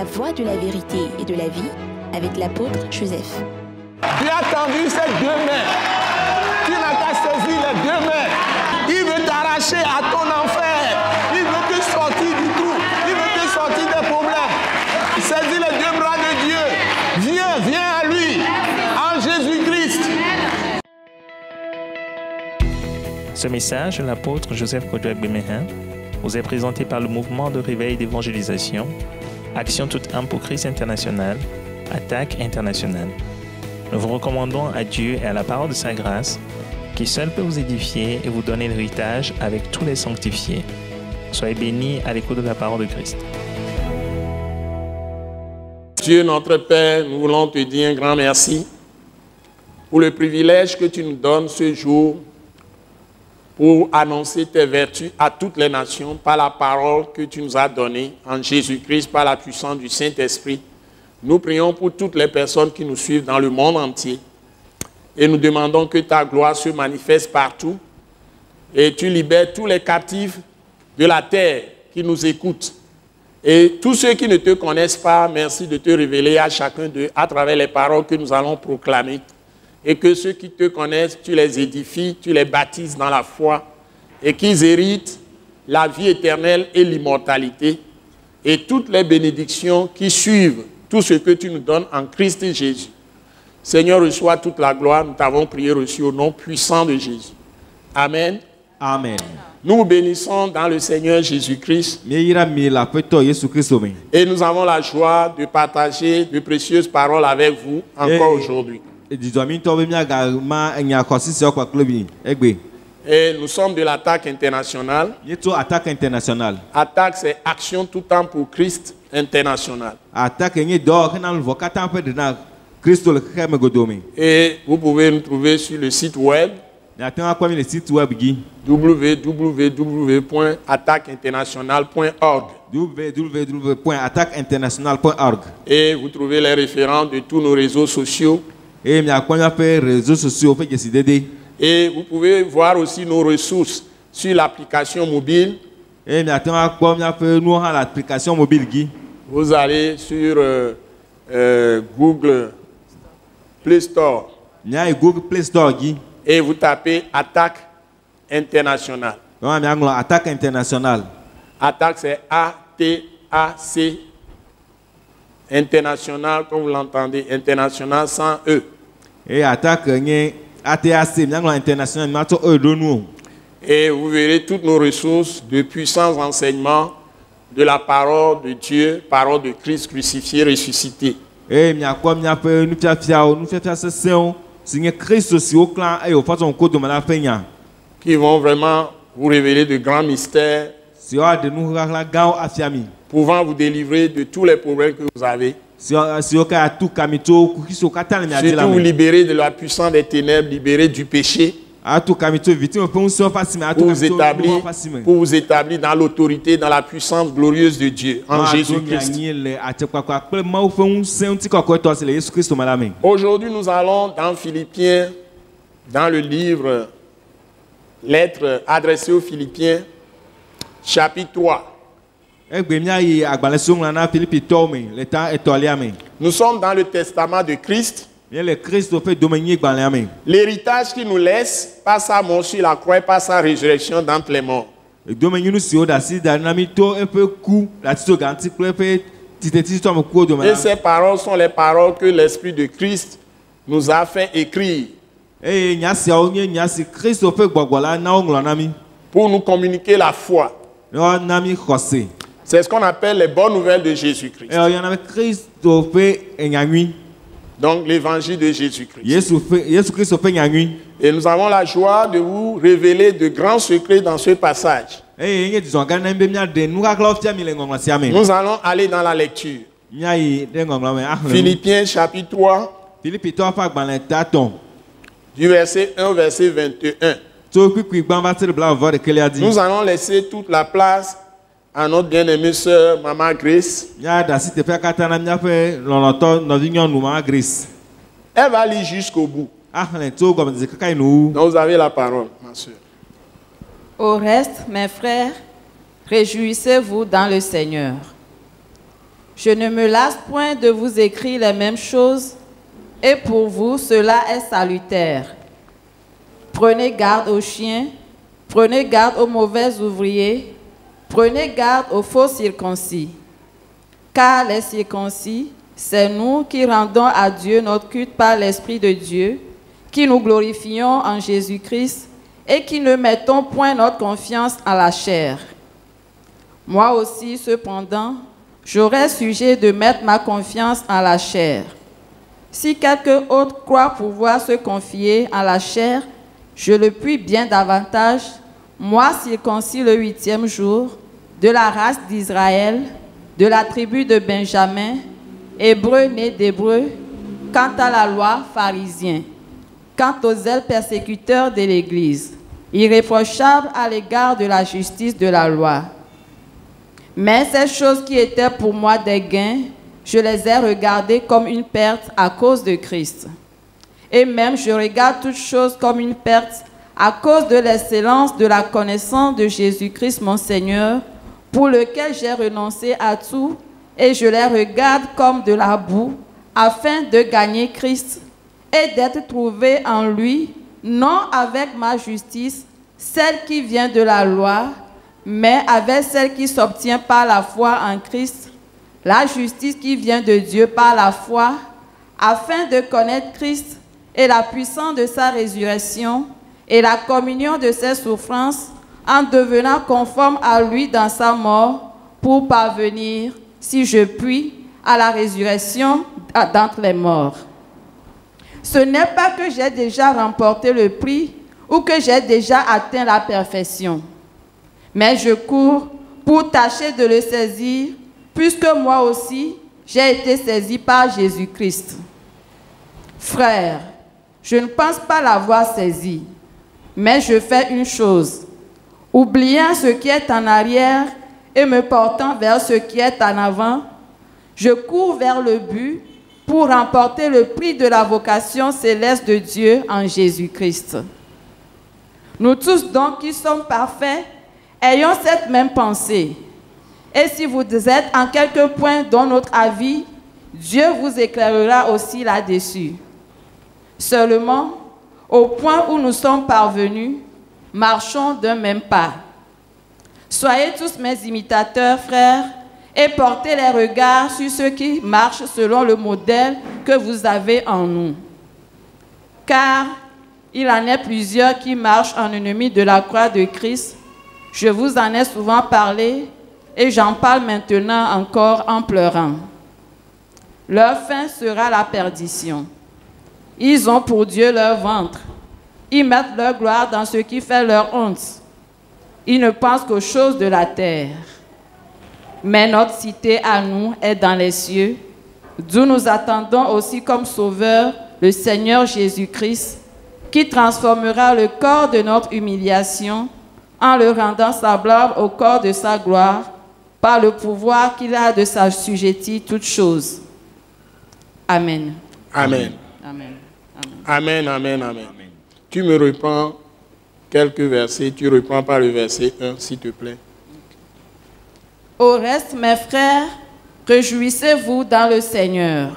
La voie de la vérité et de la vie avec l'apôtre Joseph. Tu as tendu ces deux mains. Tu n'as qu'à saisir les deux mains. Il veut t'arracher à ton enfer. Il veut te sortir du trou. Il veut te sortir des problèmes. Saisis les deux bras de Dieu. Viens à lui. En Jésus-Christ. Ce message de l'apôtre Joseph Kodouak-Bemehin vous est présenté par le mouvement de réveil d'évangélisation, Action toute âme pour Christ international, Attaque internationale. Nous vous recommandons à Dieu et à la parole de sa grâce, qui seul peut vous édifier et vous donner l'héritage avec tous les sanctifiés. Soyez bénis à l'écoute de la parole de Christ. Dieu notre Père, nous voulons te dire un grand merci pour le privilège que tu nous donnes ce jour pour annoncer tes vertus à toutes les nations par la parole que tu nous as donnée en Jésus-Christ, par la puissance du Saint-Esprit. Nous prions pour toutes les personnes qui nous suivent dans le monde entier et nous demandons que ta gloire se manifeste partout et tu libères tous les captifs de la terre qui nous écoutent. Et tous ceux qui ne te connaissent pas, merci de te révéler à chacun d'eux à travers les paroles que nous allons proclamer. Et que ceux qui te connaissent, tu les édifies, tu les baptises dans la foi et qu'ils héritent la vie éternelle et l'immortalité et toutes les bénédictions qui suivent tout ce que tu nous donnes en Christ Jésus. Seigneur, reçois toute la gloire. Nous t'avons prié reçu au nom puissant de Jésus. Amen. Amen. Nous vous bénissons dans le Seigneur Jésus-Christ. Et nous avons la joie de partager de précieuses paroles avec vous encore aujourd'hui. Et nous sommes de l'Attaque internationale. Attaque, c'est Action tout temps pour Christ international. Et vous pouvez nous trouver sur le site web www.attaqueinternationale.org. Et vous trouvez les références de tous nos réseaux sociaux. Et vous pouvez voir aussi nos ressources sur l'application mobile. Vous allez sur Google Play Store. Et vous tapez Attaque internationale. Attaque, c'est A-T-A-C. International, comme vous l'entendez, international sans E. Et vous verrez toutes nos ressources de puissants enseignements de la parole de Dieu, parole de Christ crucifié, ressuscité. Qui vont vraiment vous révéler de grands mystères, pouvant vous délivrer de tous les problèmes que vous avez. Surtout vous libérer de la puissance des ténèbres, libérer du péché. Pour vous établir dans l'autorité, dans la puissance glorieuse de Dieu, en Jésus-Christ. Aujourd'hui, nous allons dans Philippiens, dans le livre Lettre adressée aux Philippiens, chapitre 3. Nous sommes dans le testament de Christ. L'héritage qu'il nous laisse par sa mort sur la croix et par sa résurrection d'entre les morts. Et ces paroles sont les paroles que l'Esprit de Christ nous a fait écrire pour nous communiquer la foi. C'est ce qu'on appelle les bonnes nouvelles de Jésus-Christ. Donc l'évangile de Jésus-Christ. Et nous avons la joie de vous révéler de grands secrets dans ce passage. Nous allons aller dans la lecture. Philippiens chapitre 3, du verset 1 au verset 21. Nous allons laisser toute la place à notre bien-aimée sœur, Maman Grace. Elle va lire jusqu'au bout. Donc vous avez la parole, ma sœur. Au reste, mes frères, réjouissez-vous dans le Seigneur. Je ne me lasse point de vous écrire les mêmes choses, et pour vous, cela est salutaire. Prenez garde aux chiens, prenez garde aux mauvais ouvriers, prenez garde aux faux circoncis. Car les circoncis, c'est nous qui rendons à Dieu notre culte par l'Esprit de Dieu, qui nous glorifions en Jésus-Christ et qui ne mettons point notre confiance en la chair. Moi aussi, cependant, j'aurais sujet de mettre ma confiance en la chair. Si quelqu'un autre croit pouvoir se confier en la chair, je le puis bien davantage, moi circoncis le 8e jour, de la race d'Israël, de la tribu de Benjamin, hébreu né d'hébreu, quant à la loi, pharisien, quant aux zèles persécuteurs de l'Église, irréprochable à l'égard de la justice de la loi. Mais ces choses qui étaient pour moi des gains, je les ai regardées comme une perte à cause de Christ. Et même je regarde toutes choses comme une perte à cause de l'excellence de la connaissance de Jésus-Christ mon Seigneur, pour lequel j'ai renoncé à tout, et je les regarde comme de la boue, afin de gagner Christ et d'être trouvé en lui, non avec ma justice, celle qui vient de la loi, mais avec celle qui s'obtient par la foi en Christ, la justice qui vient de Dieu par la foi, afin de connaître Christ et la puissance de sa résurrection et la communion de ses souffrances, en devenant conforme à lui dans sa mort, pour parvenir, si je puis, à la résurrection d'entre les morts. Ce n'est pas que j'ai déjà remporté le prix ou que j'ai déjà atteint la perfection, mais je cours pour tâcher de le saisir, puisque moi aussi, j'ai été saisi par Jésus-Christ. Frères, je ne pense pas l'avoir saisi, mais je fais une chose, oubliant ce qui est en arrière et me portant vers ce qui est en avant, je cours vers le but pour remporter le prix de la vocation céleste de Dieu en Jésus-Christ. Nous tous donc qui sommes parfaits, ayons cette même pensée. Et si vous êtes en quelque point dans notre avis, Dieu vous éclairera aussi là-dessus. Seulement, au point où nous sommes parvenus, marchons d'un même pas. Soyez tous mes imitateurs, frères, et portez les regards sur ceux qui marchent selon le modèle que vous avez en nous. Car il en est plusieurs qui marchent en ennemis de la croix de Christ. Je vous en ai souvent parlé et j'en parle maintenant encore en pleurant. Leur fin sera la perdition. Ils ont pour Dieu leur ventre. Ils mettent leur gloire dans ce qui fait leur honte. Ils ne pensent qu'aux choses de la terre. Mais notre cité à nous est dans les cieux, d'où nous attendons aussi comme sauveur le Seigneur Jésus-Christ, qui transformera le corps de notre humiliation en le rendant semblable au corps de sa gloire, par le pouvoir qu'il a de s'assujettir toutes choses. Amen. Amen. Amen. Amen, amen, amen. Tu me reprends quelques versets. Tu reprends par le verset 1, s'il te plaît. Au reste, mes frères, réjouissez-vous dans le Seigneur.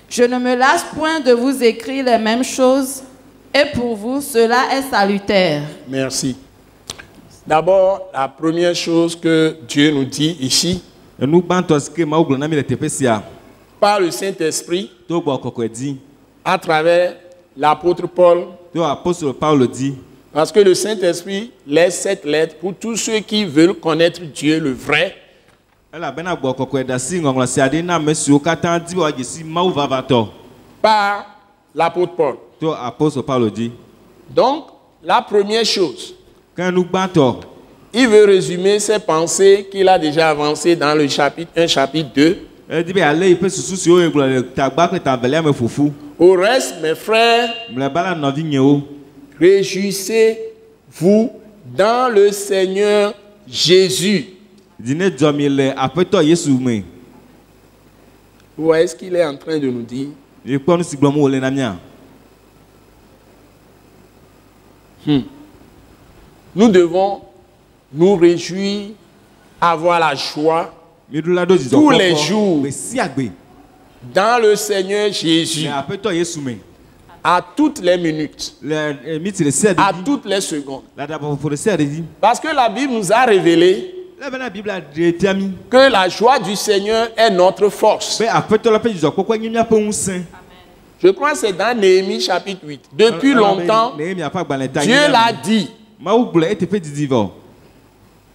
Je ne me lasse point de vous écrire les mêmes choses, et pour vous, cela est salutaire. Merci. D'abord, la première chose que Dieu nous dit ici, par le Saint-Esprit, à travers l'apôtre Paul, parce que le Saint-Esprit laisse cette lettre pour tous ceux qui veulent connaître Dieu, le vrai. Par l'apôtre Paul. Donc, la première chose, il veut résumer ses pensées qu'il a déjà avancées dans le chapitre 1, chapitre 2. Au reste, mes frères, réjouissez-vous dans le Seigneur Jésus. Vous voyez ce qu'il est en train de nous dire? Nous devons nous réjouir, avoir la joie tous les jours dans le Seigneur Jésus, à toutes les minutes, à toutes les secondes. Parce que la Bible nous a révélé que la joie du Seigneur est notre force. Je crois que c'est dans Néhémie chapitre 8. Depuis longtemps, Dieu l'a dit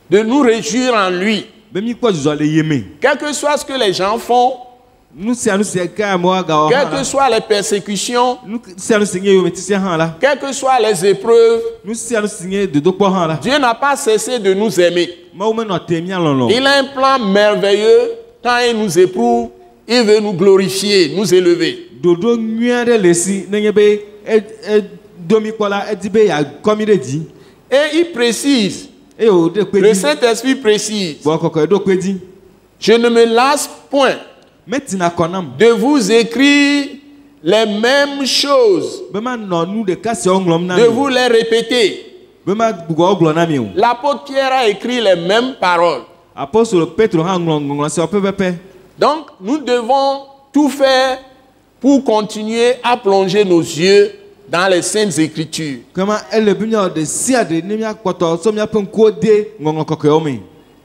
de nous réjouir en lui. Quel que soit ce que les gens font, quelles que soient les persécutions, quelles que soient les épreuves, Dieu n'a pas cessé de nous aimer. Il a un plan merveilleux. Quand il nous éprouve, il veut nous glorifier, nous élever. Et il précise, le Saint-Esprit précise, je ne me lasse point de vous écrire les mêmes choses, de vous les répéter. L'apôtre Pierre a écrit les mêmes paroles. Donc, nous devons tout faire pour continuer à plonger nos yeux dans les Saintes Écritures.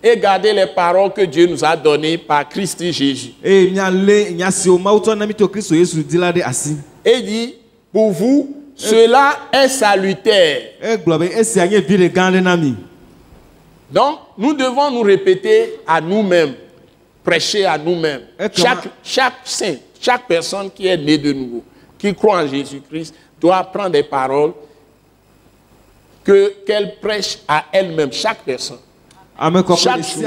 Et garder les paroles que Dieu nous a données par Christ Jésus. Et dit, pour vous, cela est salutaire. Donc, nous devons nous répéter à nous-mêmes, prêcher à nous-mêmes. Chaque saint, chaque personne qui est née de nouveau, qui croit en Jésus-Christ, doit prendre des paroles qu'elle prêche à elle-même, chaque personne. Chaque jour.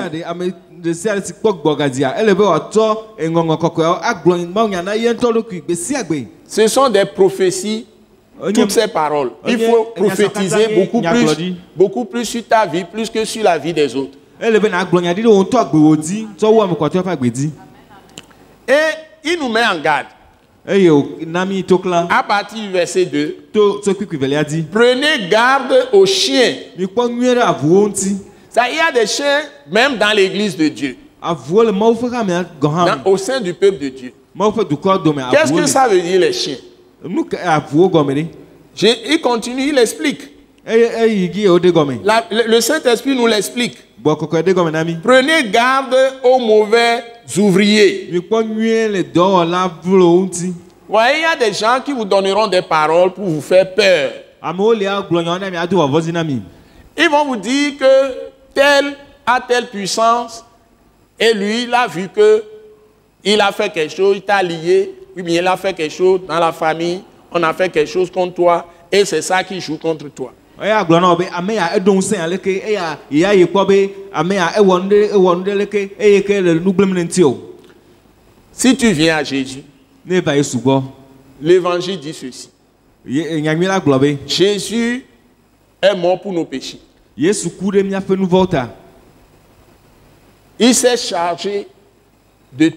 Ce sont des prophéties, toutes ces paroles. Il faut prophétiser beaucoup plus sur ta vie, plus que sur la vie des autres. Et il nous met en garde. À partir du verset 2, prenez garde aux chiens. Ça, il y a des chiens même dans l'église de Dieu, au sein du peuple de Dieu. Qu'est-ce que ça veut dire les chiens? Il continue, il explique. Le Saint-Esprit nous l'explique. Prenez garde aux mauvais ouvriers. Vous voyez, il y a des gens qui vous donneront des paroles pour vous faire peur. Ils vont vous dire que tel a telle puissance et lui, il a vu que il a fait quelque chose, il t'a lié, oui, mais il a fait quelque chose dans la famille, on a fait quelque chose contre toi et c'est ça qui joue contre toi. Si tu viens à Jésus, l'évangile dit ceci. Jésus est mort pour nos péchés. Il s'est chargé de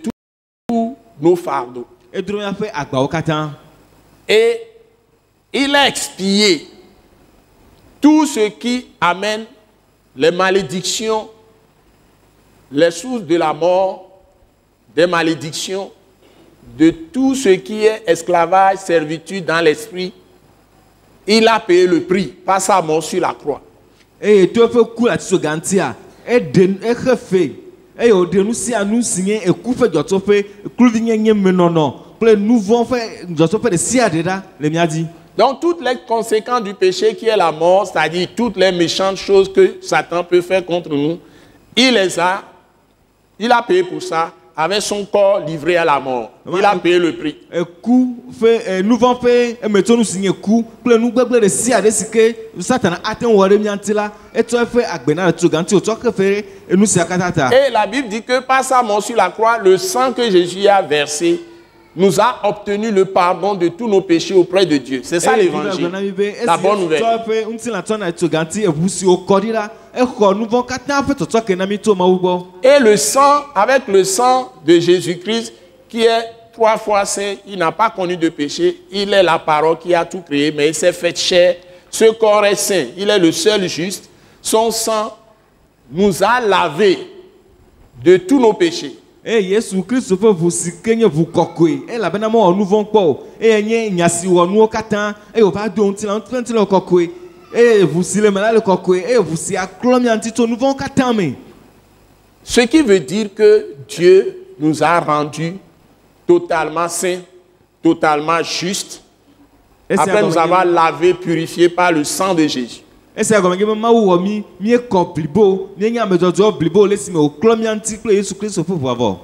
tous nos fardeaux. Et il a expié tout ce qui amène les malédictions, les sources de la mort, des malédictions, de tout ce qui est esclavage, servitude dans l'esprit. Il a payé le prix par sa mort sur la croix. Et donc toutes les conséquences du péché qui est la mort, c'est-à-dire toutes les méchantes choses que Satan peut faire contre nous, il a payé pour ça avec son corps livré à la mort. Il a payé le prix. Et la Bible dit que par sa mort sur la croix, le sang que Jésus a versé nous a obtenu le pardon de tous nos péchés auprès de Dieu. C'est ça l'évangile, la bonne nouvelle. Et le sang, avec le sang de Jésus-Christ, qui est 3 fois saint, il n'a pas connu de péché, il est la parole qui a tout créé, mais il s'est fait chair. Ce corps est saint, il est le seul juste. Son sang nous a lavés de tous nos péchés. Et Jésus Christ veut vous sikenya vous kokwe. Et la benamo on nous vont quoi? Et nye nyasi wo nous katan. Et on va donner le kokwe. Et vous si le malade le kokwe. Et vous si aklom yantito nous vont katan mais. Ce qui veut dire que Dieu nous a rendus totalement saints, totalement justes, après nous avoir lavés, purifiés par le sang de Jésus. Et c'est comme ma ou mi blibo, mi nya medodo blibo lesi me oklom yanti kle Jésus Christ faut voir.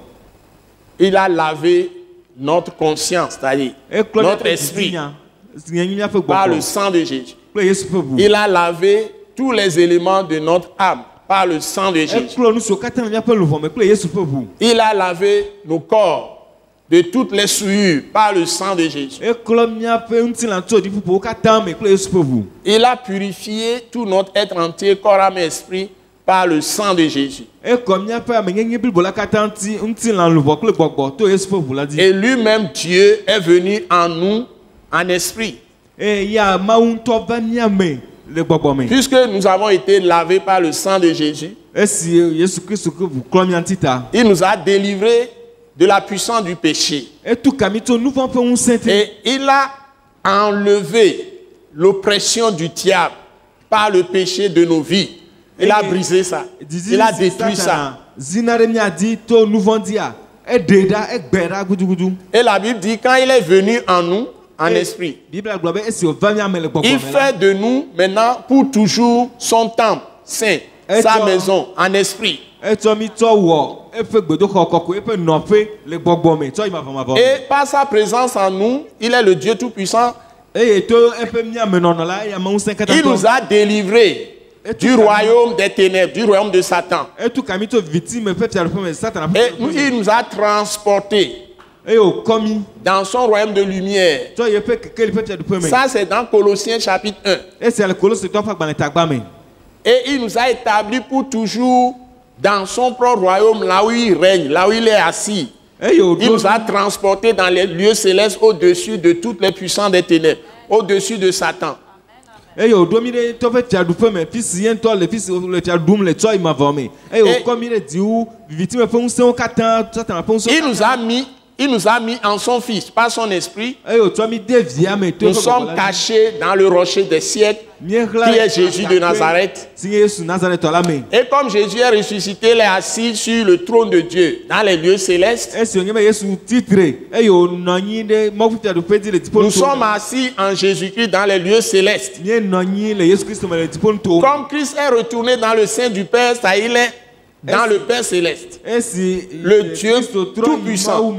Il a lavé notre conscience, c'est-à-dire notre esprit, par le sang de Jésus. Il a lavé tous les éléments de notre âme par le sang de Jésus. Il a lavé nos corps de toutes les souillures par le sang de Jésus. Il a purifié tout notre être entier, corps, âme et esprit, par le sang de Jésus. Et lui-même, Dieu, est venu en nous en esprit. Puisque nous avons été lavés par le sang de Jésus, il nous a délivrés de la puissance du péché. Et il a enlevé l'oppression du diable par le péché de nos vies. Il a brisé ça. Il a détruit ça. Et la Bible dit quand il est venu en nous, en esprit, il fait de nous maintenant pour toujours son temple saint, sa maison en esprit. Et par sa présence en nous, il est le Dieu Tout-Puissant. Il nous a délivrés du royaume des ténèbres, du royaume de Satan. Et il nous a transportés dans son royaume de lumière. Ça, c'est dans Colossiens chapitre 1. Et il nous a établis pour toujours dans son propre royaume, là où il règne, là où il est assis. Il nous a transportés dans les lieux célestes au-dessus de toutes les puissances des ténèbres, au-dessus de Satan. Il nous a mis en son Fils, par son esprit. Nous sommes cachés dans le rocher des siècles, qui est Jésus de Nazareth. Et comme Jésus est ressuscité, il est assis sur le trône de Dieu, dans les lieux célestes. Nous sommes assis en Jésus-Christ dans les lieux célestes. Comme Christ est retourné dans le sein du Père, ça il est dans le Père céleste, le Dieu Tout-Puissant.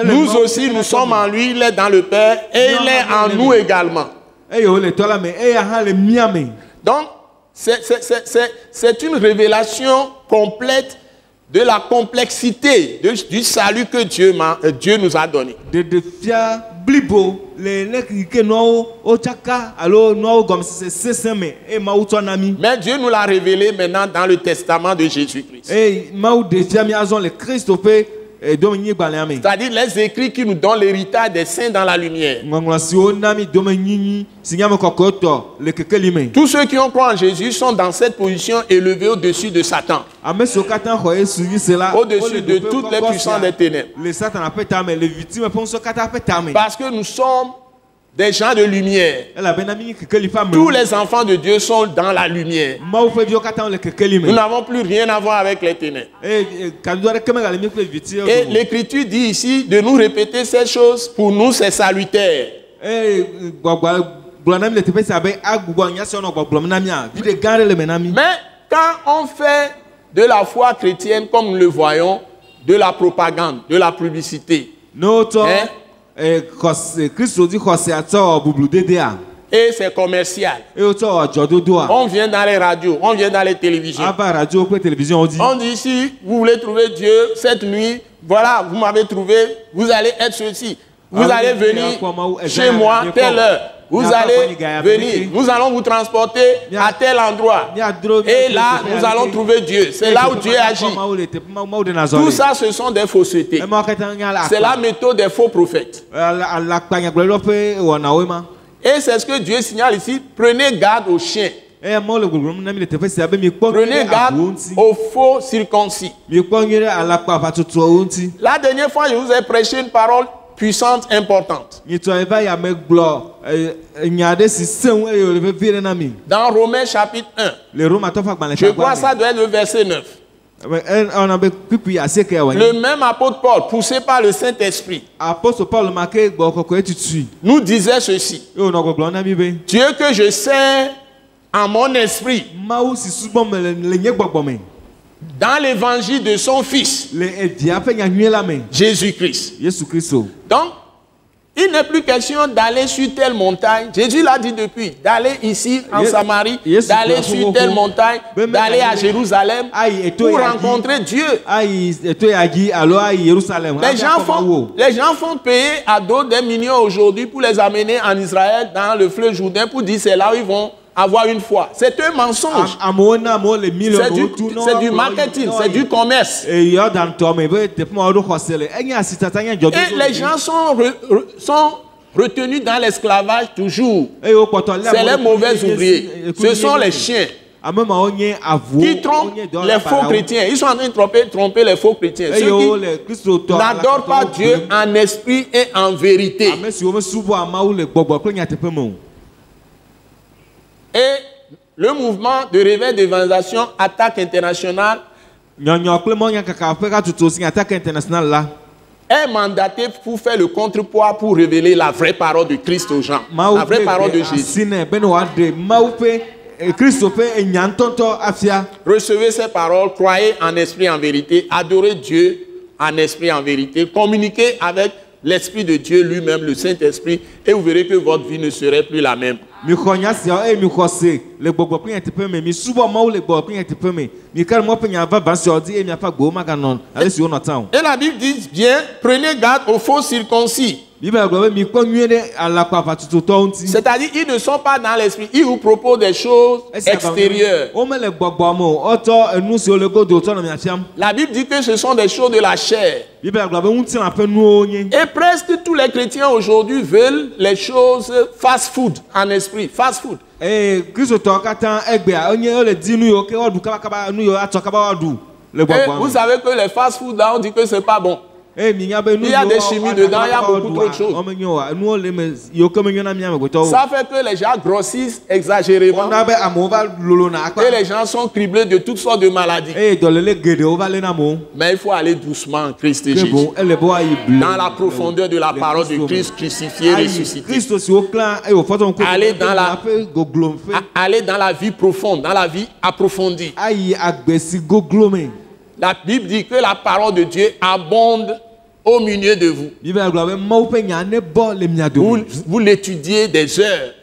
Nous aussi, nous sommes en lui, il est dans le Père et il est en nous également. Donc, c'est une révélation complète de la complexité du salut que Dieu nous a donné. Mais Dieu nous l'a révélé maintenant dans le testament de Jésus-Christ. C'est-à-dire les écrits qui nous donnent l'héritage des saints dans la lumière. Tous ceux qui ont cru en Jésus sont dans cette position élevée au-dessus de Satan, au-dessus de toutes les puissances des ténèbres. Parce que nous sommes des gens de lumière. Tous les enfants de Dieu sont dans la lumière. Nous n'avons plus rien à voir avec les ténèbres. Et l'Écriture dit ici de nous répéter ces choses. Pour nous, c'est salutaire. Mais quand on fait de la foi chrétienne, comme nous le voyons, de la propagande, de la publicité, et c'est commercial. On vient dans les radios, on vient dans les télévisions. On dit ici, vous voulez trouver Dieu cette nuit, voilà, vous m'avez trouvé, vous allez être ceci. Vous allez venir chez moi, telle heure. Vous allez venir, nous allons vous transporter à tel endroit. Et là, nous allons trouver Dieu. C'est là où Dieu agit. Tout ça, ce sont des faussetés. C'est la méthode des faux prophètes. Et c'est ce que Dieu signale ici. Prenez garde aux chiens. Prenez garde aux faux circoncis. La dernière fois, je vous ai prêché une parole puissante, importante. Dans Romains chapitre 1. Je crois que ça doit être le verset 9. Le même apôtre Paul, poussé par le Saint-Esprit, nous disait ceci. Dieu que je sais en mon esprit, dans l'évangile de son Fils, Jésus-Christ. Donc, il n'est plus question d'aller sur telle montagne. Jésus l'a dit depuis, d'aller ici en Samarie, d'aller sur telle montagne, d'aller à Jérusalem pour rencontrer Dieu. Les gens font payer à d'autres des millions aujourd'hui pour les amener en Israël, dans le fleuve Jourdain, pour dire c'est là où ils vont avoir une foi. C'est un mensonge. C'est du marketing, c'est du commerce. Et les gens sont retenus dans l'esclavage toujours. C'est les mauvais ouvriers. Ce sont les chiens qui trompent les faux chrétiens. Ils sont en train de tromper les faux chrétiens. Ceux qui n'adorent pas Dieu en esprit et en vérité. Et le mouvement de réveil d'évangélisation Attaque internationale est mandaté pour faire le contrepoids pour révéler la vraie parole de Christ aux gens. La vraie parole de Jésus. Recevez ces paroles, croyez en esprit et en vérité, adorez Dieu en esprit et en vérité, communiquez avec l'Esprit de Dieu lui-même, le Saint-Esprit, et vous verrez que votre vie ne serait plus la même. Et la Bible dit bien, prenez garde aux faux circoncis. C'est-à-dire, ils ne sont pas dans l'esprit, ils vous proposent des choses extérieures. La Bible dit que ce sont des choses de la chair. Et presque tous les chrétiens aujourd'hui veulent les choses fast-food en esprit, fast-food. Et vous savez que les fast-food là, on dit que c'est pas bon. Il y a des chimies dedans, il y a beaucoup trop de choses. Ça fait que les gens grossissent exagérément. Et les gens sont criblés de toutes sortes de maladies. Mais il faut aller doucement en Christ et Jésus. Dans la profondeur de la parole de Christ crucifié, ressuscité. Aller dans la vie profonde, dans la vie approfondie. La Bible dit que la parole de Dieu abonde au milieu de vous. Vous l'étudiez des heures.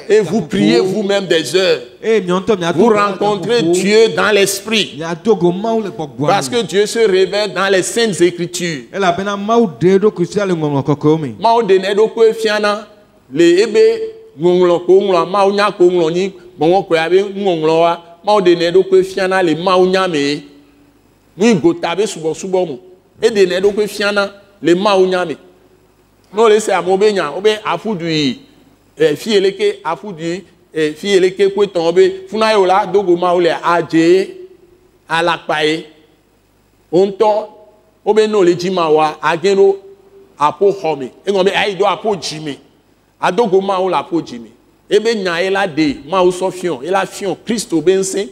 Et vous priez vous-même des heures. Vous rencontrez Dieu dans l'esprit. Parce que Dieu se révèle dans les saintes écritures. Nous gotabe subo mu et de ne do ko fiana le ma onyame no le se amobenya obe afudu fieleke afudu fieleke ko ton obe funa yo la dogo ma ole aje alakpae onto obe no le jima wa ageno apo home e ngombe ai do apo jimi adogo ma o la apo jimi ebe nya e la de ma o sofion e la fion Christ obensin.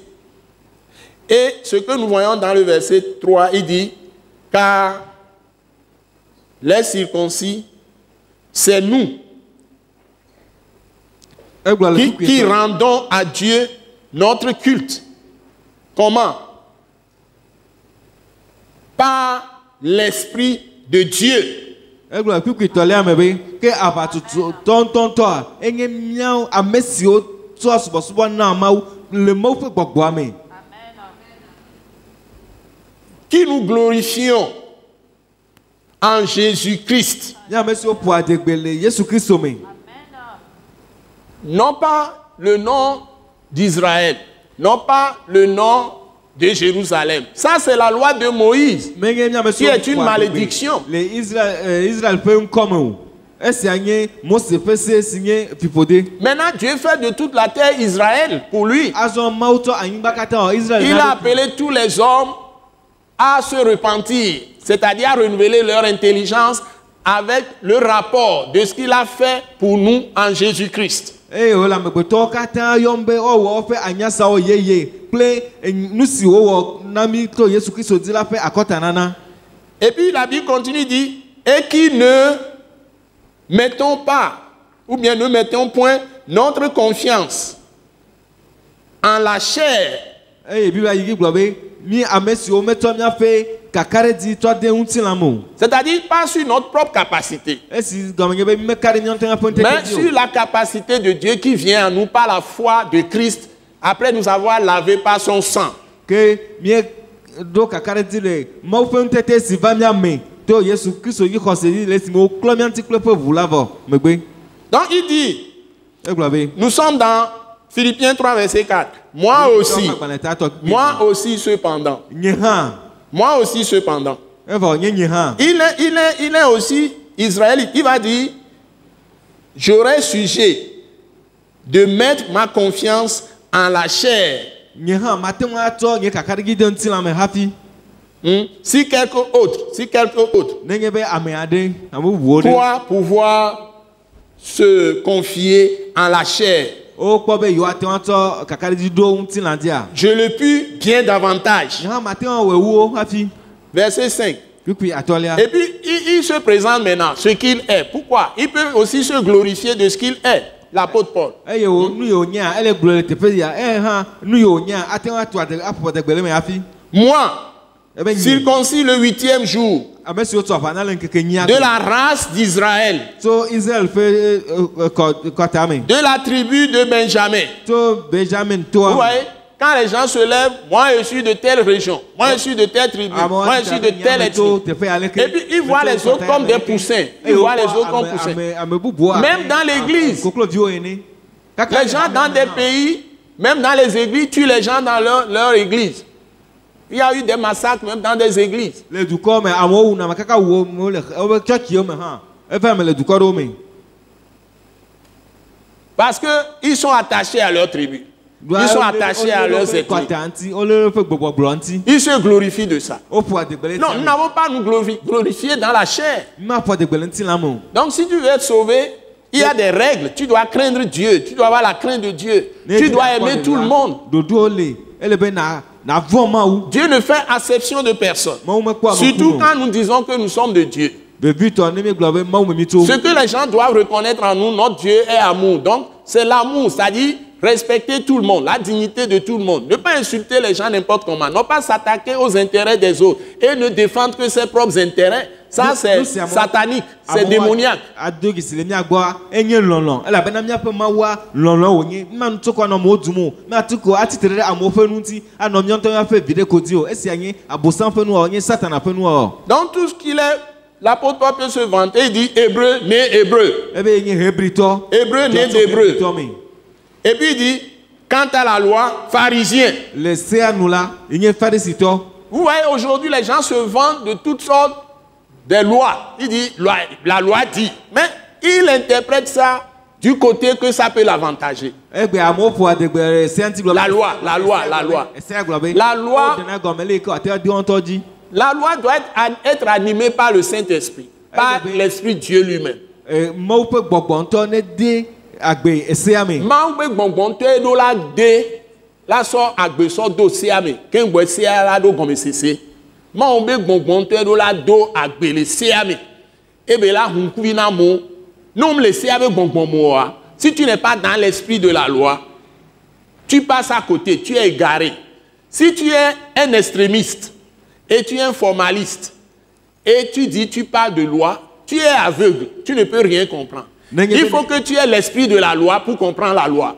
Et ce que nous voyons dans le verset 3, il dit, car les circoncis, c'est nous qui rendons à Dieu notre culte. Comment? Par l'Esprit de Dieu. Qui nous glorifions en Jésus-Christ. Non pas le nom d'Israël, non pas le nom de Jérusalem. Ça, c'est la loi de Moïse, qui est une malédiction. Maintenant, Dieu fait de toute la terre Israël pour lui. Il a appelé tous les hommes à se repentir, c'est-à-dire à renouveler leur intelligence avec le rapport de ce qu'il a fait pour nous en Jésus-Christ. Et puis la Bible continue, dit, et qui ne mettons pas, ou bien ne mettons point notre confiance en la chair. C'est-à-dire pas sur notre propre capacité, mais sur la capacité de Dieu qui vient à nous par la foi de Christ, après nous avoir lavé par son sang. Donc il dit, nous sommes dans Philippiens 3 verset 4. Moi aussi cependant. Moi aussi cependant. Il est aussi israélite. Il va dire, j'aurais sujet de mettre ma confiance en la chair. Si quelqu'un autre doit pouvoir se confier en la chair, je le puis bien davantage. Verset 5. Et puis il se présente maintenant ce qu'il est. Pourquoi? Il peut aussi se glorifier de ce qu'il est. L'apôtre Paul. Moi, circoncis le 8e jour de la race d'Israël, de la tribu de Benjamin. Vous voyez, quand les gens se lèvent, moi je suis de telle région, moi je suis de telle tribu, moi je suis de telle ethnie. Et puis ils voient les autres comme des poussins. Ils voient les autres comme poussins. Même dans l'église, les gens dans des pays, même dans les églises, tuent les gens dans leur église. Il y a eu des massacres même dans des églises. Parce qu'ils sont attachés à leur tribu. Ils sont attachés à leurs ethnies. Ils se glorifient de ça. Non, nous n'avons pas à nous glorifier dans la chair. Donc si tu veux être sauvé, il y a des règles. Tu dois craindre Dieu. Tu dois avoir la crainte de Dieu. Tu dois aimer tout le monde. Dieu ne fait exception de personne. Surtout quand nous disons que nous sommes de Dieu. Ce que les gens doivent reconnaître en nous, notre Dieu est amour. Donc, c'est l'amour, c'est-à-dire respecter tout le monde, la dignité de tout le monde. Ne pas insulter les gens n'importe comment. Ne pas s'attaquer aux intérêts des autres et ne défendre que ses propres intérêts. Ça, c'est satanique, c'est démoniaque. Donc, tout ce qu'il est, l'apôtre Paul peut se vanter, il dit hébreu, né hébreu. Hébreu, né d'hébreu. Et puis il dit, quant à la loi, pharisien. Vous voyez, aujourd'hui, les gens se vantent de toutes sortes de lois. Il dit, la loi dit. Mais il interprète ça du côté que ça peut l'avantager. La loi. La loi doit être animée par le Saint-Esprit, par l'Esprit de Dieu lui-même. La so agbe so do seame ken gbo seara do gome sese ma on be gbongbon do la do agbe le seame e be la hun kuvi na mo nom le seame gbongbon mo wa. Si tu n'es pas dans l'esprit de la loi, tu passes à côté, tu es égaré. Si tu es un extrémiste et tu es un formaliste et tu dis tu parles de loi, tu es aveugle, tu ne peux rien comprendre. Il faut que tu aies l'esprit de la loi pour comprendre la loi.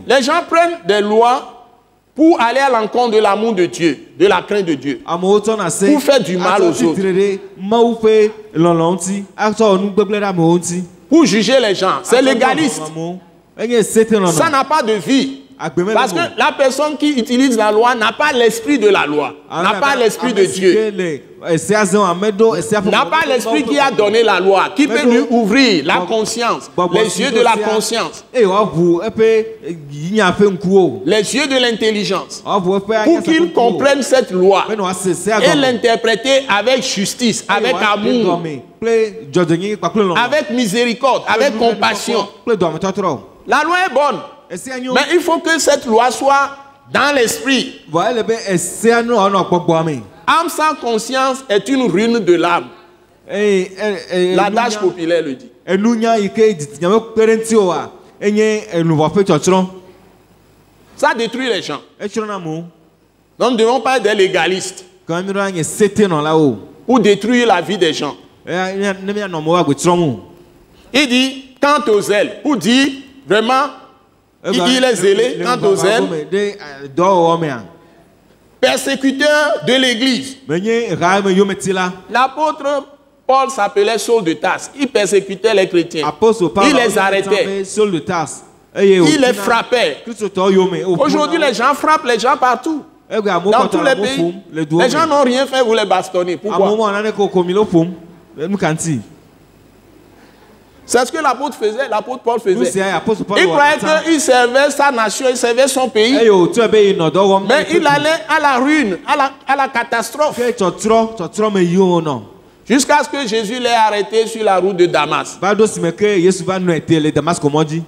Les gens prennent des lois pour aller à l'encontre de l'amour de Dieu, de la crainte de Dieu, pour faire du mal aux autres, pour juger les gens. C'est légaliste. Ça n'a pas de vie. Parce que la personne qui utilise la loi n'a pas l'esprit de la loi, n'a pas l'esprit de Dieu, n'a pas l'esprit qui a donné la loi, qui peut lui ouvrir la conscience, les yeux de la conscience, les yeux de l'intelligence, pour qu'il comprenne cette loi et l'interpréter avec justice, avec amour, avec miséricorde, avec compassion. La loi est bonne, mais il faut que cette loi soit dans l'esprit. Âme sans conscience est une ruine de l'âme. L'adage populaire le dit. Ça détruit les gens. Donc nous ne devons pas être des légalistes pour détruire la vie des gens. Il dit, quant aux zèles, pour dire vraiment, il est zélé, quant aux zèles, persécuteur de l'église. L'apôtre Paul s'appelait Saul de Tarse. Il persécutait les chrétiens. Il les arrêtait. Il les frappait. Aujourd'hui, les gens frappent les gens partout. Dans tous les pays, les gens n'ont rien fait, vous les bastonnez. Pourquoi? C'est ce que l'apôtre faisait, l'apôtre Paul faisait. Il croyait qu'il servait sa nation, il servait son pays. Mais il allait à la ruine, à la catastrophe. Jusqu'à ce que Jésus l'ait arrêté sur la route de Damas.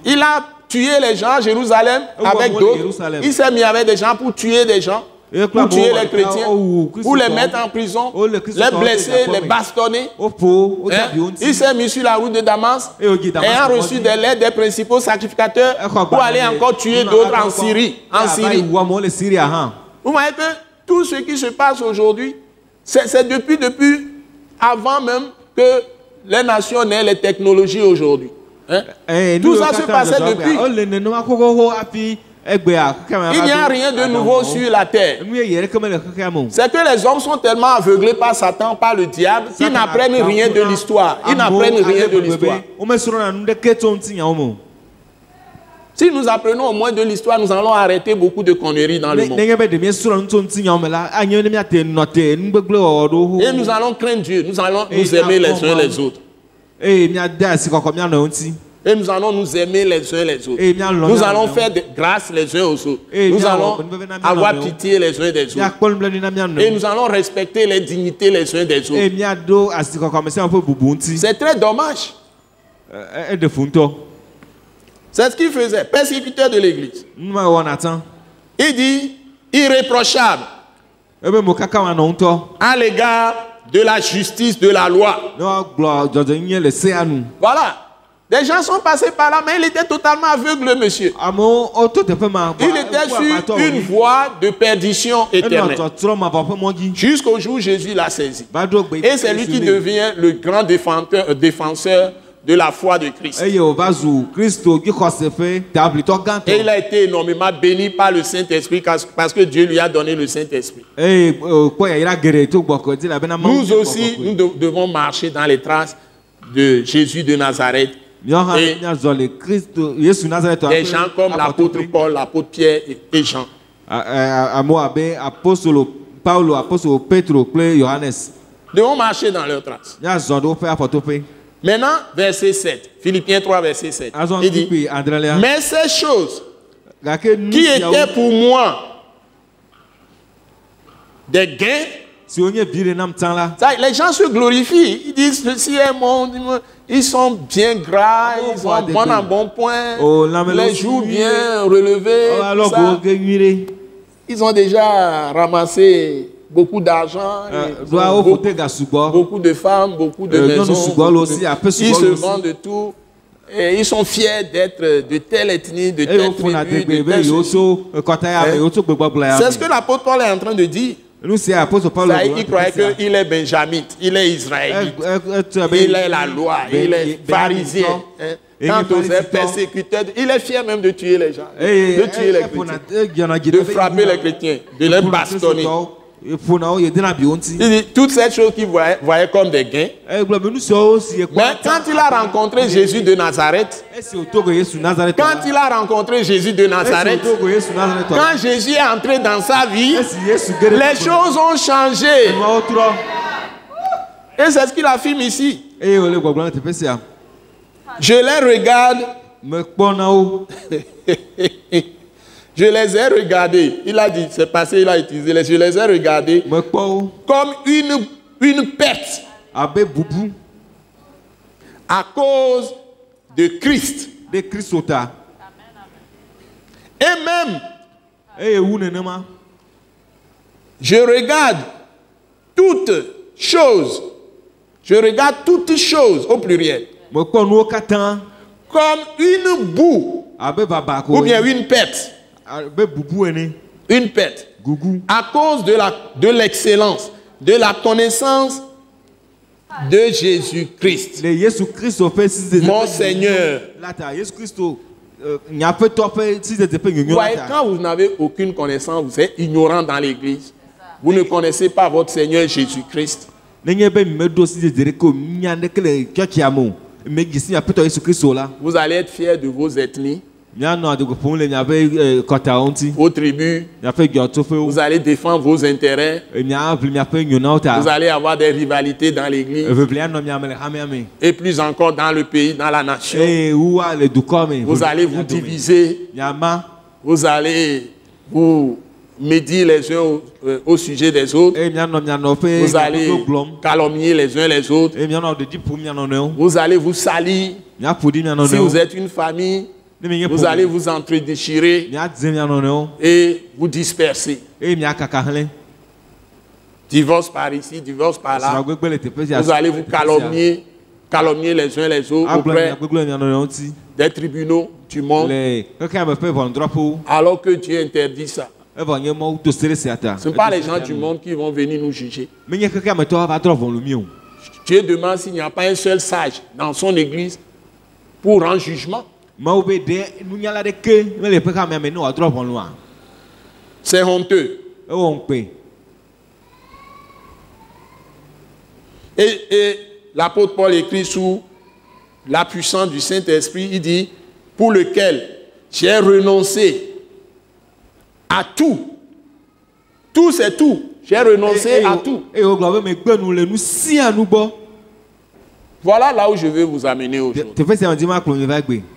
Il a tué les gens à Jérusalem avec d'autres. Il s'est mis avec des gens pour tuer des gens, pour tuer les chrétiens, pour les mettre en prison, les blesser, les bastonner. Il s'est mis sur la route de Damas et a reçu des lettres des principaux sacrificateurs pour aller encore tuer d'autres en Syrie. Vous voyez que tout ce qui se passe aujourd'hui, c'est depuis avant même que les nations n'aient les technologies aujourd'hui. Tout ça se passait depuis. Il n'y a rien de nouveau sur la terre. C'est que les hommes sont tellement aveuglés par Satan, par le diable, qu'ils n'apprennent rien de l'histoire. Ils n'apprennent rien de l'histoire. Si nous apprenons au moins de l'histoire, nous allons arrêter beaucoup de conneries dans le monde. Et nous allons craindre Dieu. Nous allons nous aimer les uns les autres. Et nous allons nous aimer les uns les autres. Nous allons faire grâce les uns aux autres. Nous allons avoir pitié les uns des autres. Et nous allons respecter les dignités les uns des autres. C'est très dommage. C'est ce qu'il faisait, persécuteur de l'église. Il dit, irréprochable à l'égard de la justice de la loi. Voilà. Des gens sont passés par là, mais il était totalement aveugle, monsieur. Il était sur une voie de perdition éternelle. Jusqu'au jour où Jésus l'a saisi. Et c'est lui qui devient le grand défenseur de la foi de Christ. Et il a été énormément béni par le Saint-Esprit parce que Dieu lui a donné le Saint-Esprit. Nous aussi, nous devons marcher dans les traces de Jésus de Nazareth. Et des gens comme l'apôtre Paul, l'apôtre Pierre et Jean. Devons marcher dans leurs traces. Maintenant, verset 7. Philippiens 3, verset 7. Il dit, mais ces choses qui étaient pour moi des gains, les gens se glorifient. Ils disent, ceci est mon... Ils sont bien gras, ils sont en bon point, les joues bien relevées. Ils ont déjà ramassé beaucoup d'argent, beaucoup de femmes, beaucoup de maisons. Ils se vendent de tout. Et ils sont fiers d'être de telle ethnie, de telle tribu, de telle chose. C'est ce que l'apôtre Paul est en train de dire. Il croyait qu'il est benjamite, il est israélite, il est la loi, il est pharisien. Quant aux persécuteurs, il est fier même de tuer les gens, de tuer les chrétiens, de frapper les chrétiens, de les bastonner. Et pour nous, il y a des nabions. Il dit, toutes ces choses qu'il voyait comme des gains. Eh, gloire, nous sommes aussi. Mais quand il a rencontré Jésus de Nazareth, Eh, c'est autour de Jésus Nazareth. quand il a rencontré Jésus de Nazareth, Eh, c'est autour de Jésus Nazareth. quand Jésus est entré dans sa vie, Eh, c'est Jésus guéri. les choses ont changé. Eh, moi, autre. Et c'est ce qu'il affirme ici. Eh, le gloire, tu fais ça. Je les regarde. Me pona. Je les ai regardés. Il a dit, c'est passé, il a utilisé les. Je les ai regardés Me pona. comme une perte Abe boubou. à cause de Christ. De Christota. Et même, Eh, où n'est-ce je regarde toutes choses. Je regarde toutes choses au pluriel. Me pona nous katan. Comme une boue Abe baba ko. ou bien une perte. Abe boubou ene. Une perte. Gougou. À cause de l'excellence, de la connaissance de Jésus-Christ. Le Jésus Christ au fait si Mon Seigneur. Là ta Jésus Christ il y a fait toi fait si des épées Vous voyez, quand vous n'avez aucune connaissance, vous êtes ignorant dans l'église. Vous ne connaissez pas votre Seigneur Jésus-Christ. Nenye be me do si des ko nyande que le church amo. Me gisi a fait toi Jésus Christ là. Vous allez être fiers de vos ethnies, Nya no de ko pon le nya be kota onti. vos tribus. Nya fait gyoto fe. Vous allez défendre vos intérêts. Nya vle nya fait nyona ota. Vous allez avoir des rivalités dans l'église. Veut bien no nya mele hame. Et plus encore dans le pays, dans la nation. Eh ouwa le du comme. Vous allez vous diviser. Nyama. Vous allez vous médire les uns au sujet des autres. Eh nya no fe. Vous allez calomnier les uns les autres. Eh nya no de di pour nya no. Vous allez vous salir. Nya pour di nya no. Si vous êtes une famille, vous allez vous entredéchirer nya dzem nya no. et vous disperser. Eh nya kaka hlen. Divorce par ici, divorce par là. Vous allez vous calomnier les uns les autres auprès des tribunaux du monde, alors que Dieu interdit ça. Ce ne sont pas les gens du monde qui vont venir nous juger. Dieu demande s'il n'y a pas un seul sage dans son église pour un jugement. C'est honteux. Et l'apôtre Paul écrit sous la puissance du Saint-Esprit, il dit, pour lequel j'ai renoncé à tout. Tout, c'est tout. J'ai renoncé à tout. Voilà là où je veux vous amener aujourd'hui.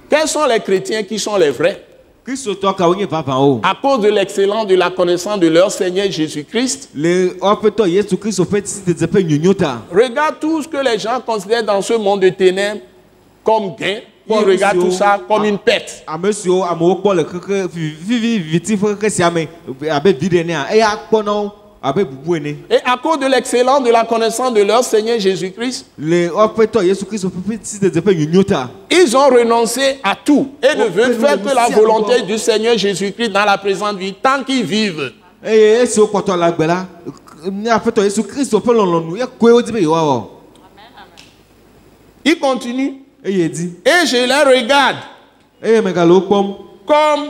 Quels sont les chrétiens qui sont les vrais? À cause de l'excellence de la connaissance de leur Seigneur Jésus-Christ, regarde tout ce que les gens considèrent dans ce monde de ténèbres comme gain. Ils regardent tout ça comme une perte. Et à cause de l'excellence de la connaissance de leur Seigneur Jésus-Christ, ils ont renoncé à tout et ne veulent faire que la volonté du Seigneur Jésus-Christ dans la présente vie, tant qu'ils vivent. Il continue. Et je les regarde comme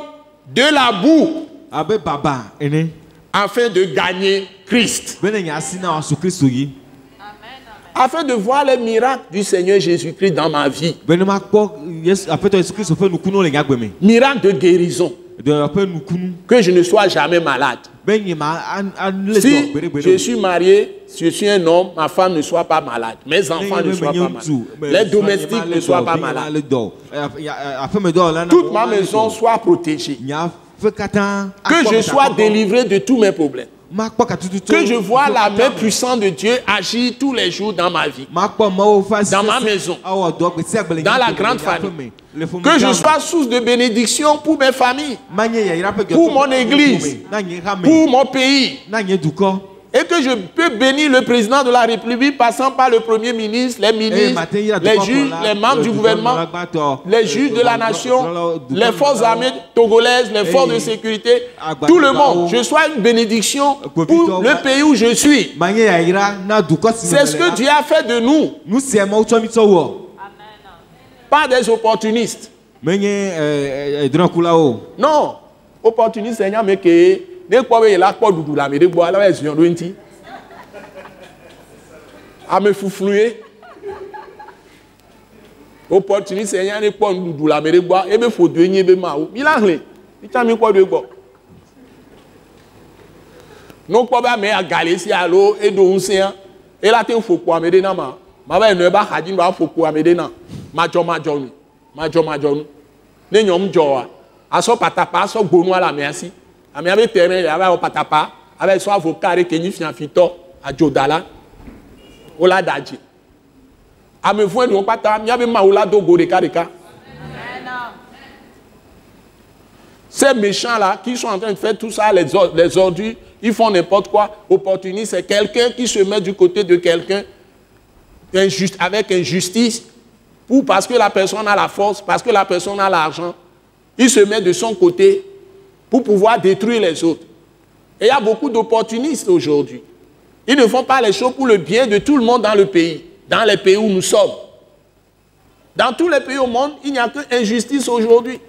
de la boue afin de gagner Christ. Afin de voir les miracles du Seigneur Jésus-Christ dans ma vie. Miracle de guérison. Que je ne sois jamais malade. Si je suis marié, je suis un homme, ma femme ne soit pas malade. Mes enfants ne soient pas malades. Les domestiques ne soient pas malades. Toute ma maison soit protégée. Que je sois délivré de tous mes problèmes. Que je vois la main puissante de Dieu agir tous les jours dans ma vie, dans ma maison, dans la grande famille. Que je sois source de bénédiction pour mes familles, pour mon église, pour mon pays. Et que je peux bénir le président de la République passant par le premier ministre, les ministres, les juges, les membres du gouvernement, les juges de la nation, les forces armées togolaises, les forces de sécurité, tout le monde. Je sois une bénédiction pour le pays où je suis. C'est ce que Dieu a fait de nous. Pas des opportunistes. Non, opportuniste, Seigneur, mais que ne kpɔ be yela kpɔ ɖuɖu le ame ɖe gbɔ ala va ziɔ ɖo ŋuti ame fuflu ye opportuniste nya ne kpɔ ɖuɖu le ame ɖe gbɔ ebe fodoe nye ebe mawo mi la hlẽ mi tsã mi kpɔ ɖo gbɔ no kpɔ be ame agali si alo eɖo ŋusẽa ela te ƒoƒo ame ɖe na ma va yi nɔ ebe axadzi nɔ aƒoƒo ame ɖe na madzɔ nu ne nyɔm dzɔa asɔ patapa asɔ gbonua le amea si amea be terrain ya va wɔ patapa ava yi sɔ avocat ɖe ke nyi fiafitɔ adzodala wo la da dzi ame vɔ̃ ɖewo kpata míabe mawu la do go ɖeka. Ces méchants là qui sont en train de faire tout ça, les ordures, ils font n'importe quoi. Opportuniste, c'est quelqu'un qui se met du côté de quelqu'un avec injustice, parce que la personne a la force, parce que la personne a l'argent. Il se met de son côté pour pouvoir détruire les autres. Et il y a beaucoup d'opportunistes aujourd'hui. Ils ne font pas les choses pour le bien de tout le monde dans le pays, dans les pays où nous sommes. Dans tous les pays au monde, il n'y a que injustice aujourd'hui.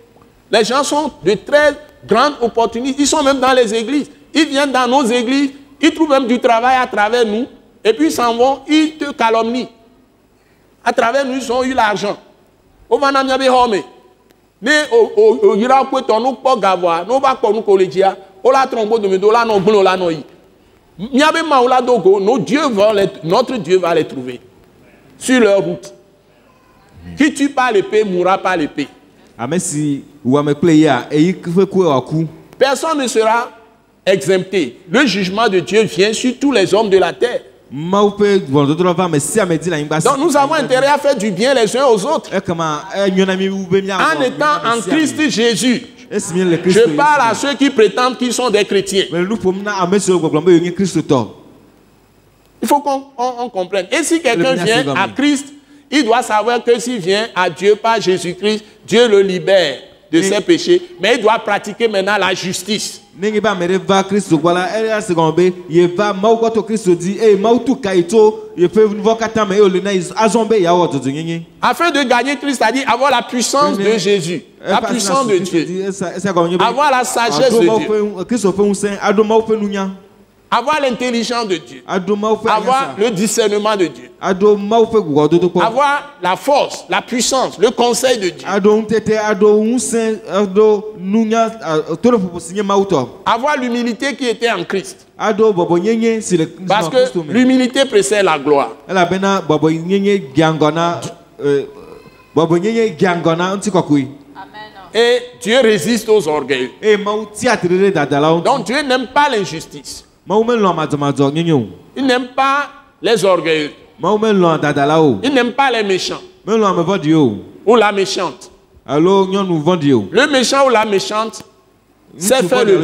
Les gens sont de très grands opportunistes. Ils sont même dans les églises. Ils viennent dans nos églises. Ils trouvent même du travail à travers nous. Et puis ils s'en vont. Ils te calomnient. À travers nous, ils ont eu l'argent. Au Vanamia Behome. Mais au Yirapueton, nous pas gavois. Nous pas pour nous collégia. On la trombo de Medola, non bleu la noï. Miabe Maoula Dogo, notre Dieu va les trouver. Sur leur route. Qui tue pas l'épée, mourra pas l'épée. Personne ne sera exempté. Le jugement de Dieu vient sur tous les hommes de la terre. Donc nous avons intérêt à faire du bien les uns aux autres. En étant en Christ Jésus. Je parle à ceux qui prétendent qu'ils sont des chrétiens. Il faut qu'on comprenne. Et si quelqu'un vient à Christ, il doit savoir que s'il vient à Dieu par Jésus-Christ, Dieu le libère de ses péchés, mais il doit pratiquer maintenant la justice. Afin de gagner Christ, c'est-à-dire avoir la puissance de Jésus, la puissance de Dieu, avoir la sagesse de Dieu, avoir l'intelligence de Dieu, avoir le discernement de Dieu, avoir la force, la puissance, le conseil de Dieu, avoir l'humilité qui était en Christ. Parce que l'humilité précède la gloire. Et Dieu résiste aux orgueils. Donc Dieu n'aime pas l'injustice. Il n'aime pas les orgueils. Il n'aime pas les méchants. Ou la méchante. Le méchant ou la méchante sait faire le